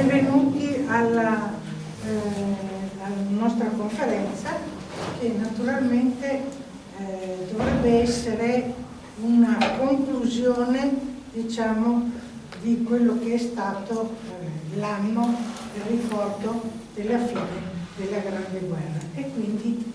benvenuti alla nostra conferenza, che naturalmente dovrebbe essere una conclusione, diciamo, di quello che è stato l'anno del ricordo della fine della Grande Guerra. E quindi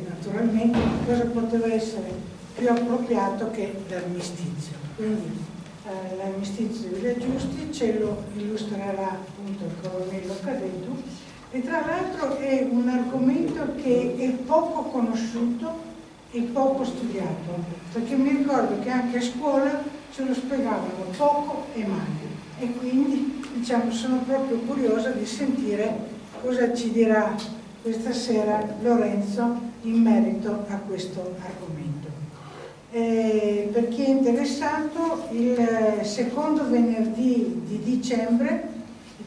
naturalmente cosa poteva essere più appropriato che l'armistizio. Quindi l'armistizio di Villa Giusti ce lo illustrerà appunto il colonnello Cadettu, e tra l'altro è un argomento che è poco conosciuto e poco studiato, perché mi ricordo che anche a scuola ce lo spiegavano poco e male, e quindi diciamo sono proprio curiosa di sentire cosa ci dirà questa sera Lorenzo in merito a questo argomento. Per chi è interessato, il secondo venerdì di dicembre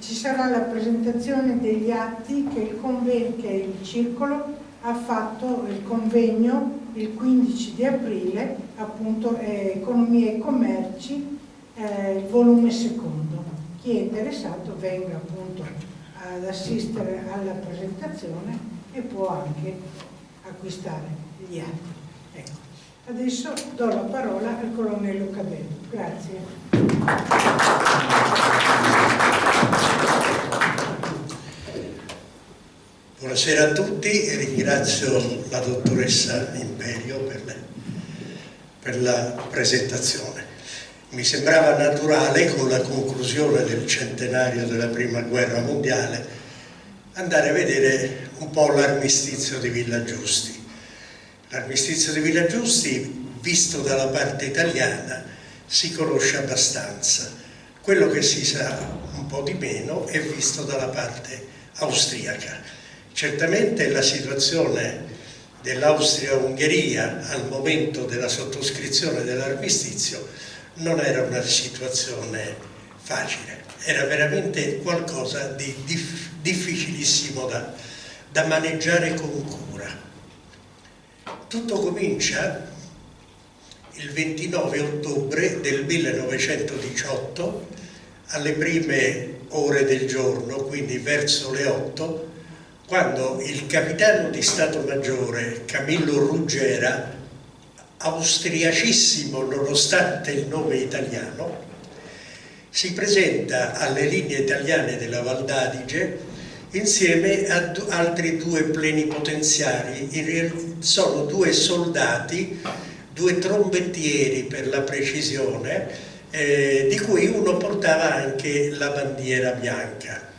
ci sarà la presentazione degli atti che il Circolo ha fatto, il convegno il 15 di aprile, appunto Economia e Commerci, il volume secondo. Chi è interessato venga appunto ad assistere alla presentazione e può anche acquistare gli atti. Ecco. Adesso do la parola al colonnello Cadettu. Grazie. Buonasera a tutti e ringrazio la dottoressa Imperio per la presentazione. Mi sembrava naturale, con la conclusione del centenario della Prima Guerra Mondiale, andare a vedere un po' l'armistizio di Villa Giusti. L'armistizio di Villa Giusti, visto dalla parte italiana, si conosce abbastanza. Quello che si sa un po' di meno è visto dalla parte austriaca. Certamente la situazione dell'Austria-Ungheria al momento della sottoscrizione dell'armistizio non era una situazione facile, era veramente qualcosa di difficilissimo da maneggiare con cura. Tutto comincia il 29 ottobre del 1918, alle prime ore del giorno, quindi verso le 8, quando il capitano di Stato Maggiore Camillo Ruggera, austriacissimo nonostante il nome italiano, si presenta alle linee italiane della Val d'Adige insieme ad altri due plenipotenziari. Sono due soldati, due trombettieri per la precisione, di cui uno portava anche la bandiera bianca.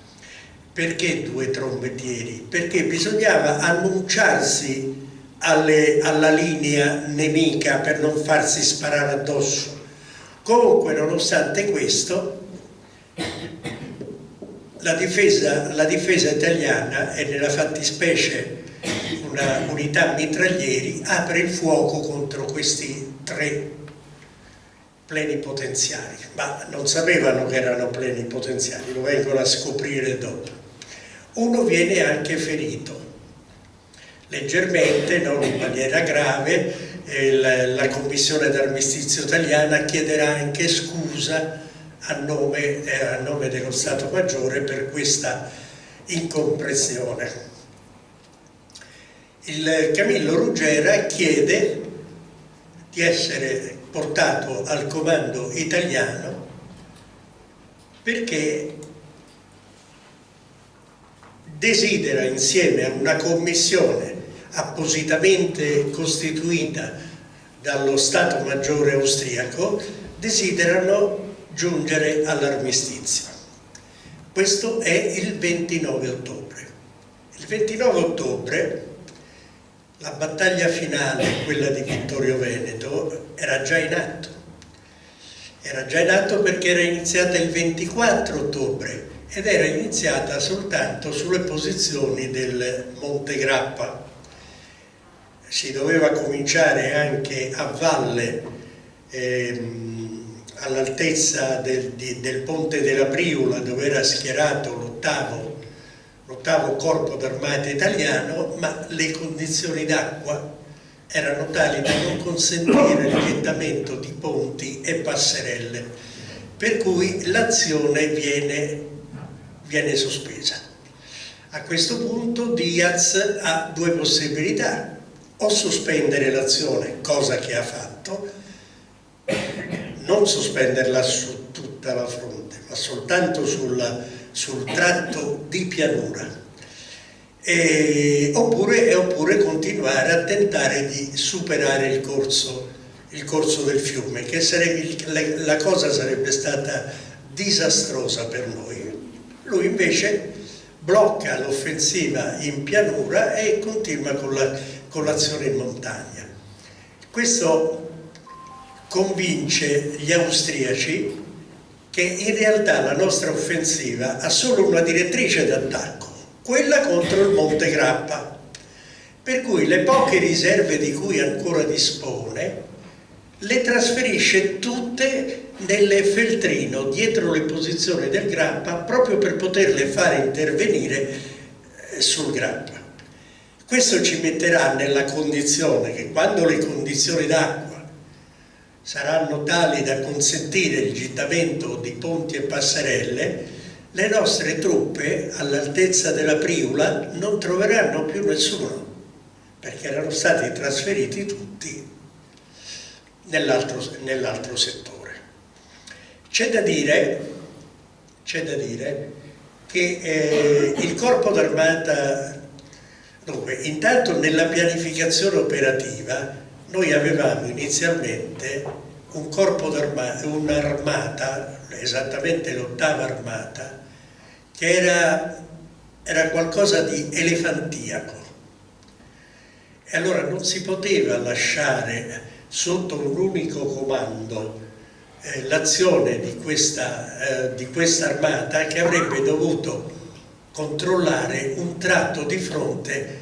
Perché due trombettieri? Perché bisognava annunciarsi alla linea nemica per non farsi sparare addosso. Comunque, nonostante questo, la difesa italiana, e nella fattispecie una unità mitraglieri, apre il fuoco contro questi tre plenipotenziari, ma non sapevano che erano plenipotenziari, lo vengono a scoprire dopo. Uno viene anche ferito, leggermente, non in maniera grave. La commissione d'armistizio italiana chiederà anche scusa a nome dello Stato Maggiore per questa incomprensione. Il Camillo Ruggera chiede di essere portato al comando italiano perché desidera, insieme a una commissione appositamente costituita dallo Stato Maggiore austriaco, desiderano giungere all'armistizio. Questo è il 29 ottobre. Il 29 ottobre la battaglia finale, quella di Vittorio Veneto, era già in atto. Era già in atto perché era iniziata il 24 ottobre ed era iniziata soltanto sulle posizioni del Monte Grappa. Si doveva cominciare anche a valle, all'altezza del Ponte della Priula, dove era schierato l'ottavo corpo d'armata italiano, ma le condizioni d'acqua erano tali da non consentire il piettamento di ponti e passerelle, per cui l'azione viene viene sospesa. A questo punto Diaz ha due possibilità: o sospendere l'azione, cosa che ha fatto, non sospenderla su tutta la fronte, ma soltanto sul tratto di pianura, oppure continuare a tentare di superare il corso del fiume, che la cosa sarebbe stata disastrosa per noi. Lui invece blocca l'offensiva in pianura e continua con l'azione in montagna. Questo convince gli austriaci che in realtà la nostra offensiva ha solo una direttrice d'attacco, quella contro il Monte Grappa, per cui le poche riserve di cui ancora dispone le trasferisce tutte nelle Feltrino, dietro le posizioni del Grappa, proprio per poterle fare intervenire sul Grappa. Questo ci metterà nella condizione che, quando le condizioni d'acqua saranno tali da consentire il gittamento di ponti e passerelle, le nostre truppe all'altezza della Priula non troveranno più nessuno, perché erano stati trasferiti tutti nell'altro settore. C'è da dire che il corpo d'armata, dunque, intanto nella pianificazione operativa noi avevamo inizialmente un corpo d'armata, un'armata, esattamente l'8ª armata, che era qualcosa di elefantiaco. E allora non si poteva lasciare sotto un unico comando l'azione di questa armata, che avrebbe dovuto controllare un tratto di fronte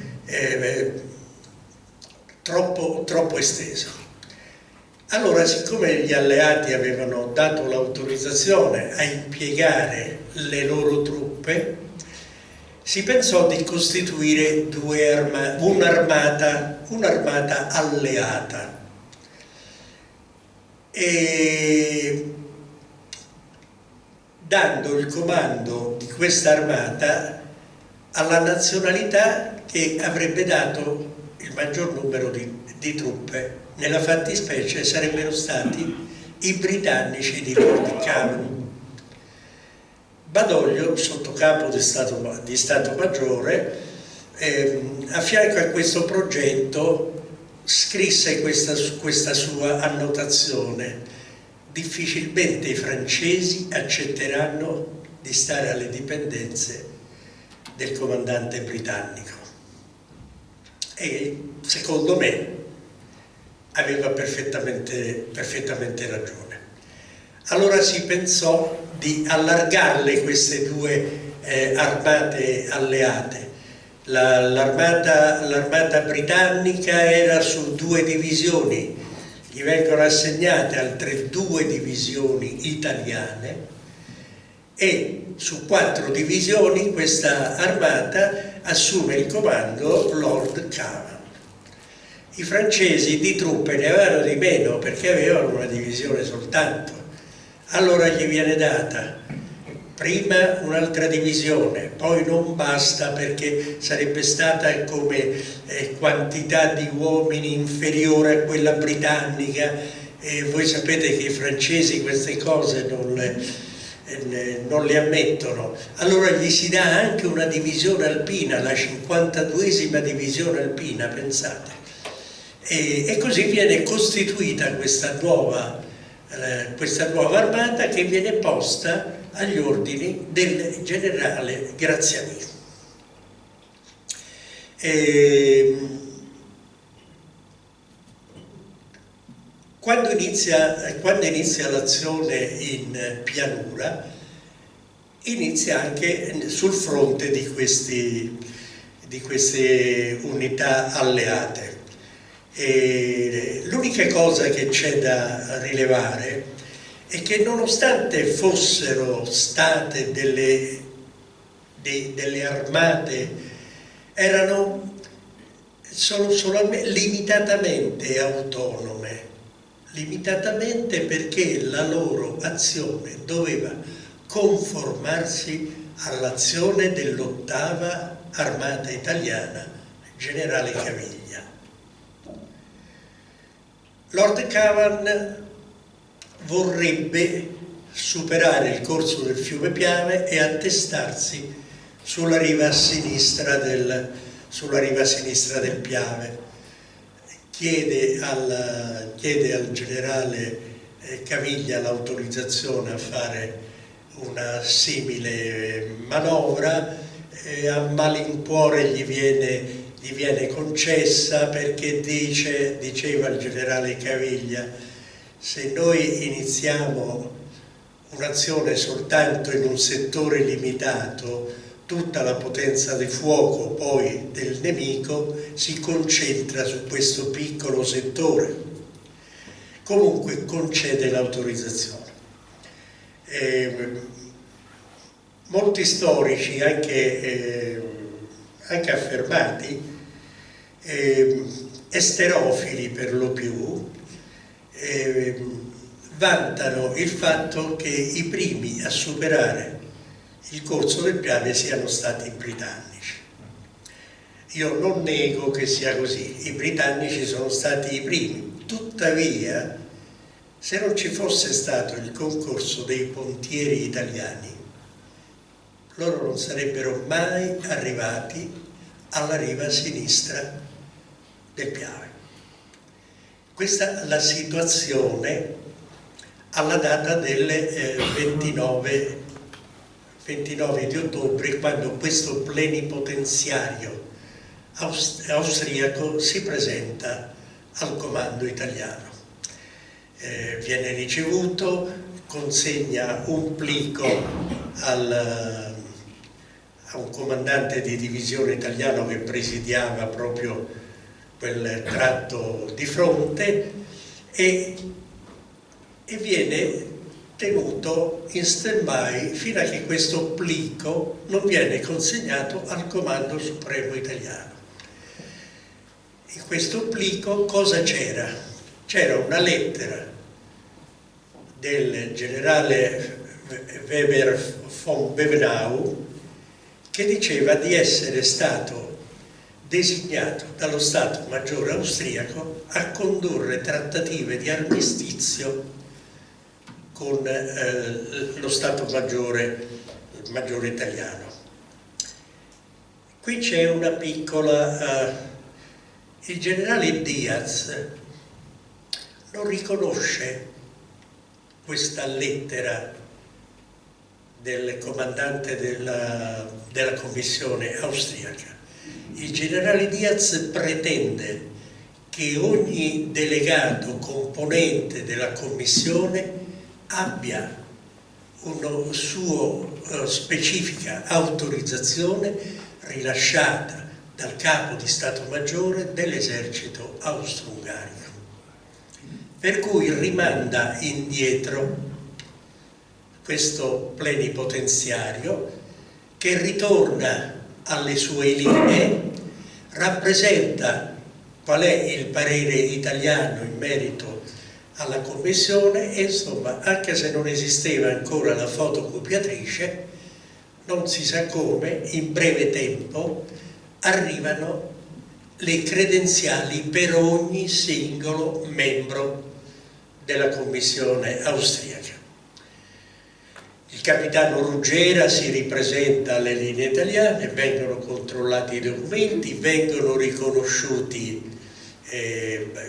troppo esteso. Allora, siccome gli alleati avevano dato l'autorizzazione a impiegare le loro truppe, si pensò di costituire un'armata alleata, e dando il comando di questa armata alla nazionalità che avrebbe dato il maggior numero di truppe. Nella fattispecie sarebbero stati i britannici di Lord Cavan. Badoglio, sottocapo di Stato Maggiore, a fianco a questo progetto scrisse questa sua annotazione: difficilmente i francesi accetteranno di stare alle dipendenze del comandante britannico. E secondo me aveva perfettamente ragione. Allora si pensò di allargarle queste due armate alleate. L'armata britannica era su 2 divisioni, gli vengono assegnate altre 2 divisioni italiane, e su 4 divisioni questa armata assume il comando Lord Cavan. I francesi di truppe ne avevano di meno, perché avevano una divisione soltanto. Allora gli viene data prima un'altra divisione, poi non basta, perché sarebbe stata come quantità di uomini inferiore a quella britannica, e voi sapete che i francesi queste cose non le ammettono. Allora gli si dà anche una divisione alpina, la 52esima divisione alpina, pensate. E così viene costituita questa nuova armata, che viene posta agli ordini del generale Graziani. Quando inizia l'azione in pianura, inizia anche sul fronte di queste unità alleate. L'unica cosa che c'è da rilevare è che, nonostante fossero state delle armate, sono solamente limitatamente autonome, perché la loro azione doveva conformarsi all'azione dell'8ª Armata Italiana, generale Caviglia. Lord Cavan vorrebbe superare il corso del fiume Piave e attestarsi sulla riva sinistra del Piave. Chiede al generale Caviglia l'autorizzazione a fare una simile manovra, a malincuore gli viene concessa, perché diceva il generale Caviglia: se noi iniziamo un'azione soltanto in un settore limitato, tutta la potenza di fuoco poi del nemico si concentra su questo piccolo settore. Comunque concede l'autorizzazione. Molti storici, anche affermati, esterofili per lo più, vantano il fatto che i primi a superare il corso del Piave siano stati i britannici. Io non nego che sia così, i britannici sono stati i primi, tuttavia se non ci fosse stato il concorso dei pontieri italiani, loro non sarebbero mai arrivati alla riva sinistra del Piave. Questa è la situazione alla data del 29 di ottobre, quando questo plenipotenziario austriaco si presenta al comando italiano. Viene ricevuto, consegna un plico a un comandante di divisione italiano che presidiava proprio quel tratto di fronte, e viene tenuto in stand-by fino a che questo plico non viene consegnato al Comando Supremo Italiano. In questo plico cosa c'era? C'era una lettera del generale Weber von Bebenau che diceva di essere stato designato dallo Stato Maggiore austriaco a condurre trattative di armistizio con lo Stato Maggiore italiano. Qui c'è una piccola... il generale Diaz non riconosce questa lettera del comandante della commissione austriaca. Il generale Diaz pretende che ogni delegato componente della commissione abbia una sua specifica autorizzazione rilasciata dal capo di Stato Maggiore dell'esercito austro-ungarico, per cui rimanda indietro questo plenipotenziario, che ritorna alle sue linee, rappresenta qual è il parere italiano in merito alla commissione e, insomma, anche se non esisteva ancora la fotocopiatrice, non si sa come, in breve tempo arrivano le credenziali per ogni singolo membro della commissione austriaca. Il capitano Ruggera si ripresenta alle linee italiane, vengono controllati i documenti, vengono riconosciuti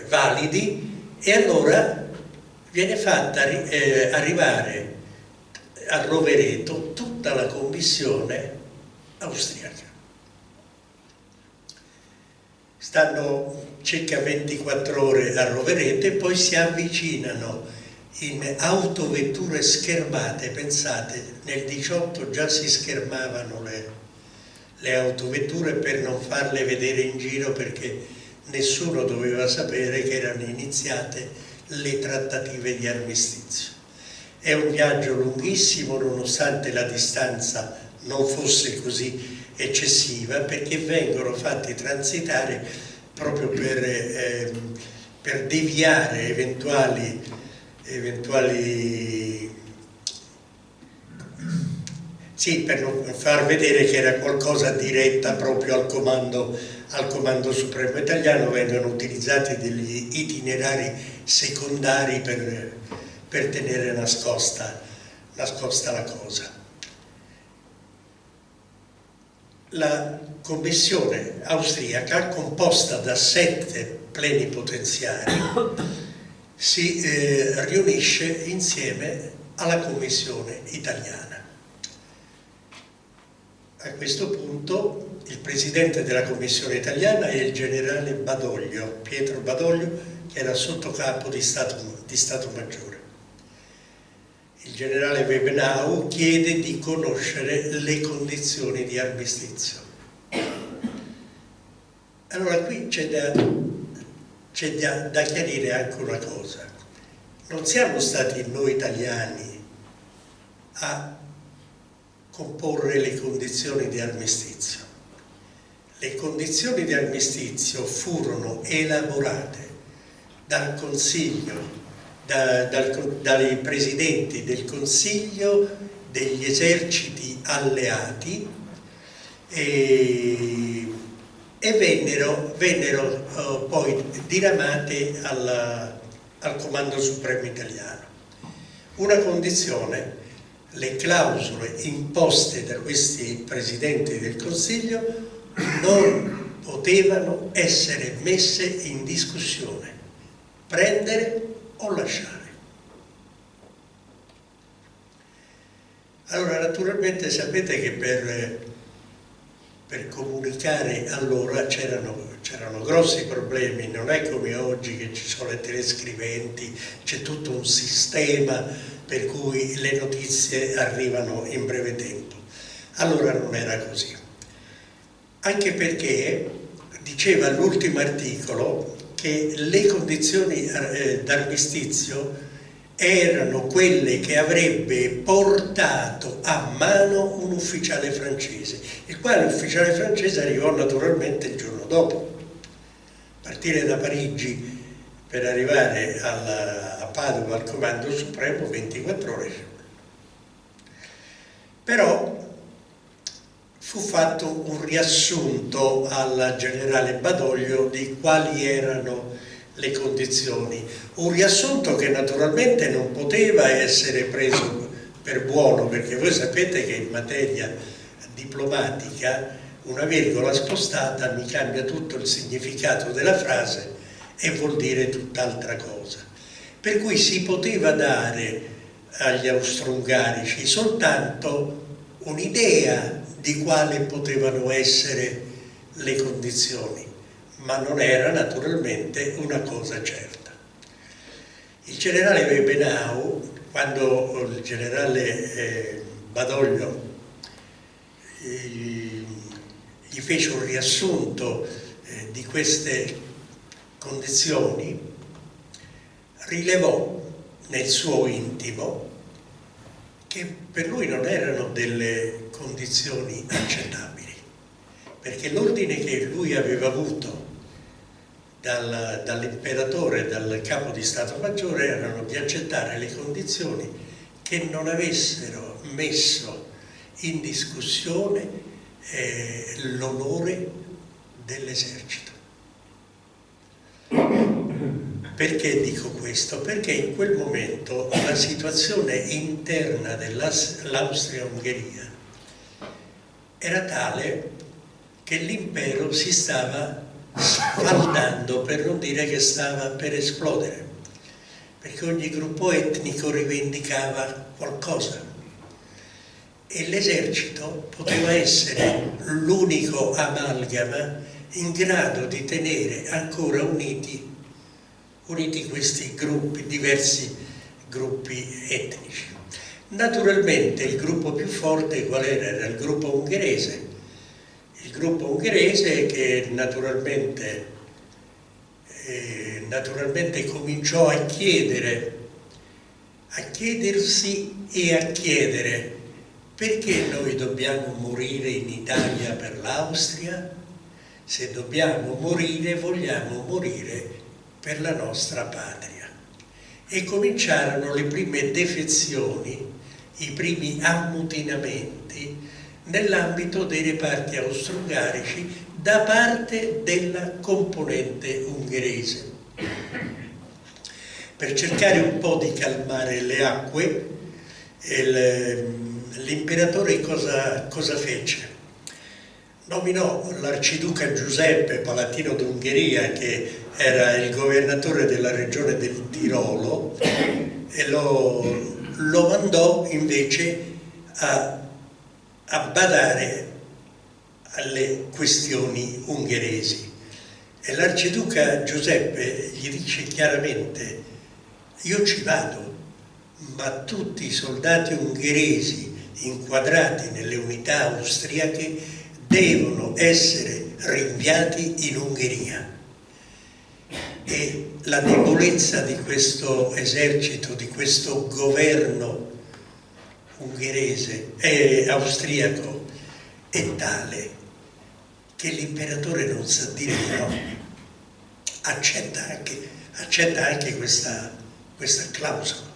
validi, e allora viene fatta arrivare a Rovereto tutta la commissione austriaca. Stanno circa 24 ore a Rovereto e poi si avvicinano in autovetture schermate. Pensate, nel 18 già si schermavano le autovetture per non farle vedere in giro, perché nessuno doveva sapere che erano iniziate le trattative di armistizio. È un viaggio lunghissimo, nonostante la distanza non fosse così eccessiva, perché vengono fatti transitare proprio per deviare Sì, per non far vedere che era qualcosa diretta proprio al comando supremo italiano, vengono utilizzati degli itinerari secondari per tenere nascosta la cosa. La commissione austriaca, composta da 7 plenipotenziari, si riunisce insieme alla commissione italiana. A questo punto il presidente della commissione italiana è il generale Badoglio, Pietro Badoglio, che era sottocapo di Stato Maggiore. Il generale Webenau chiede di conoscere le condizioni di armistizio. Allora qui c'è da chiarire anche una cosa. Non siamo stati noi italiani a comporre le condizioni di armistizio. Le condizioni di armistizio furono elaborate dal Consiglio, dai presidenti del Consiglio degli eserciti alleati e vennero poi diramate al Comando Supremo Italiano. Una condizione: le clausole imposte da questi presidenti del Consiglio non potevano essere messe in discussione, prendere o lasciare. Allora, naturalmente sapete che per comunicare allora c'erano grossi problemi, non è come oggi che ci sono le telescriventi, c'è tutto un sistema per cui le notizie arrivano in breve tempo. Allora non era così. Anche perché diceva l'ultimo articolo che le condizioni d'armistizio erano quelle che avrebbe portato a mano un ufficiale francese, il quale ufficiale francese arrivò naturalmente il giorno dopo. Partire da Parigi per arrivare a Padova al Comando Supremo 24 ore. Però fu fatto un riassunto al generale Badoglio di quali erano le condizioni, un riassunto che naturalmente non poteva essere preso per buono, perché voi sapete che in materia diplomatica una virgola spostata mi cambia tutto il significato della frase e vuol dire tutt'altra cosa. Per cui si poteva dare agli austro-ungarici soltanto un'idea di quali potevano essere le condizioni, ma non era naturalmente una cosa certa. Il generale Webenau, quando il generale Badoglio gli fece un riassunto di queste condizioni, rilevò nel suo intimo che per lui non erano delle condizioni accettabili, perché l'ordine che lui aveva avuto dall'imperatore, dal capo di Stato Maggiore, erano di accettare le condizioni che non avessero messo in discussione l'onore dell'esercito. Perché dico questo? Perché in quel momento la situazione interna dell'Austria-Ungheria era tale che l'impero si stava sfaldando, per non dire che stava per esplodere, perché ogni gruppo etnico rivendicava qualcosa e l'esercito poteva essere l'unico amalgama in grado di tenere ancora uniti questi gruppi, diversi gruppi etnici. Naturalmente il gruppo più forte qual era? Era il gruppo ungherese. Il gruppo ungherese che naturalmente cominciò a chiedersi e a chiedere: perché noi dobbiamo morire in Italia per l'Austria? Se dobbiamo morire, vogliamo morire per la nostra patria. E cominciarono le prime defezioni, i primi ammutinamenti nell'ambito dei reparti austro-ungarici da parte della componente ungherese. Per cercare un po' di calmare le acque, l'imperatore cosa fece? Nominò l'arciduca Giuseppe Palatino d'Ungheria, che era il governatore della regione del Tirolo, e lo mandò invece a badare alle questioni ungheresi. E l'arciduca Giuseppe gli dice chiaramente: io ci vado, ma tutti i soldati ungheresi inquadrati nelle unità austriache devono essere rinviati in Ungheria. E la debolezza di questo esercito, di questo governo ungherese e austriaco è tale che l'imperatore non sa dire di no, accetta anche questa clausola.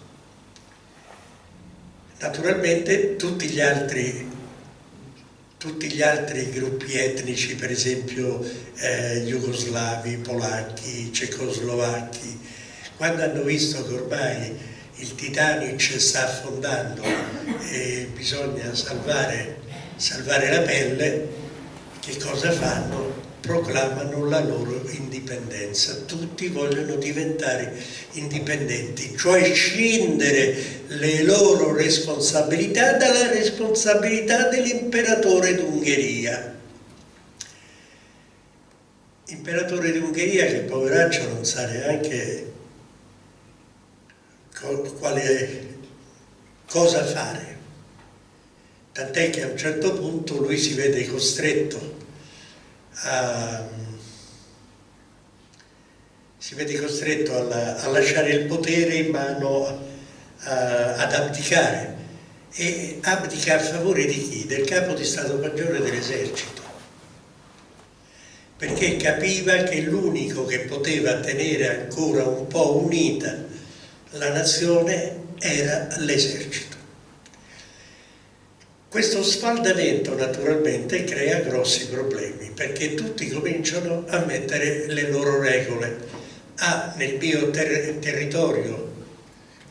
Naturalmente tutti gli altri gruppi etnici, per esempio jugoslavi, polacchi, cecoslovacchi, quando hanno visto che ormai il Titanic sta affondando e bisogna salvare la pelle, che cosa fanno? Proclamano la loro indipendenza. Tutti vogliono diventare indipendenti, cioè scindere le loro responsabilità dalla responsabilità dell'imperatore d'Ungheria. Imperatore d'Ungheria che, poveraccio, non sa neanche cosa fare, tant'è che a un certo punto lui si vede costretto a lasciare il potere in mano ad abdicare, e abdica a favore di chi? Del capo di Stato Maggiore dell'esercito, perché capiva che l'unico che poteva tenere ancora un po' unita la nazione era l'esercito. Questo sfaldamento naturalmente crea grossi problemi, perché tutti cominciano a mettere le loro regole. Nel mio territorio,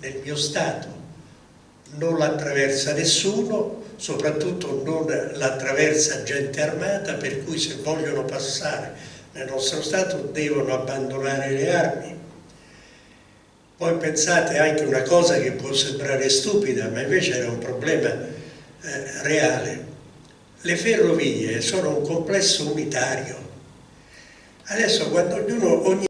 nel mio Stato, non l'attraversa nessuno, soprattutto non l'attraversa gente armata, per cui se vogliono passare nel nostro Stato devono abbandonare le armi. Poi pensate anche una cosa che può sembrare stupida, ma invece era un problema reale. Le ferrovie sono un complesso unitario. Adesso quando ogni